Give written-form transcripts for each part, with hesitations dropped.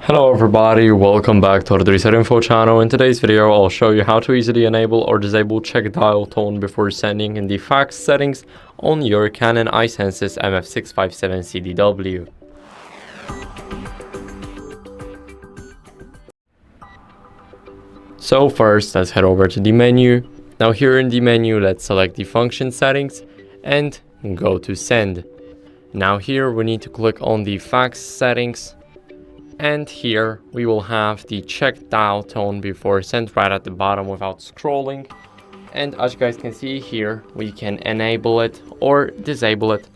Hello everybody, welcome back to the Reset Info channel. In today's video, I'll show you how to easily enable or disable check dial tone before sending in the fax settings on your CANON i-SENSYS MF657Cdw. So first, let's head over to the menu. Now here in the menu, let's select the function settings and go to send. Now here we need to click on the fax settings. And here we will have the check dial tone before send right at the bottom without scrolling. And as you guys can see here, we can enable it or disable it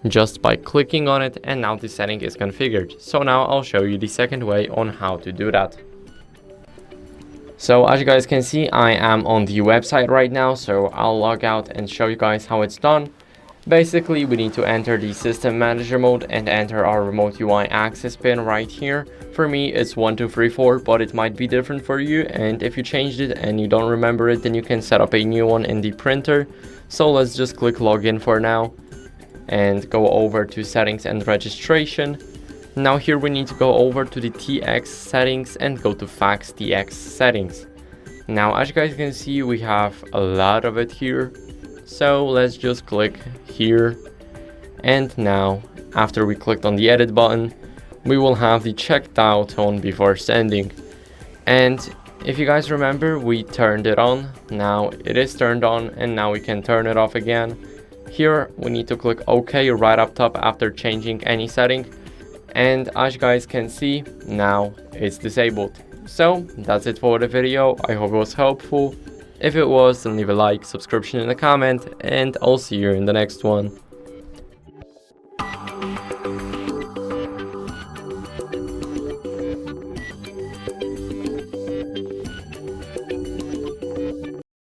just by clicking on it, and now the setting is configured. So now I'll show you the second way on how to do that. So as you guys can see, I am on the website right now, so I'll log out and show you guys how it's done. Basically, we need to enter the system manager mode and enter our remote UI access pin right here. For me, it's 1234, but it might be different for you. And if you changed it and you don't remember it, then you can set up a new one in the printer. So let's just click login for now and go over to settings and registration. Now here we need to go over to the TX settings and go to fax TX settings. Now as you guys can see, we have a lot of it here. So let's just click here, and now after we clicked on the edit button, we will have the check dial tone before sending. And if you guys remember, we turned it on. Now it is turned on, and now we can turn it off again. Here we need to click OK right up top after changing any setting, and as you guys can see, now it's disabled. So that's it for the video. I hope it was helpful. If it was, then leave a like, subscription, and a comment, and I'll see you in the next one.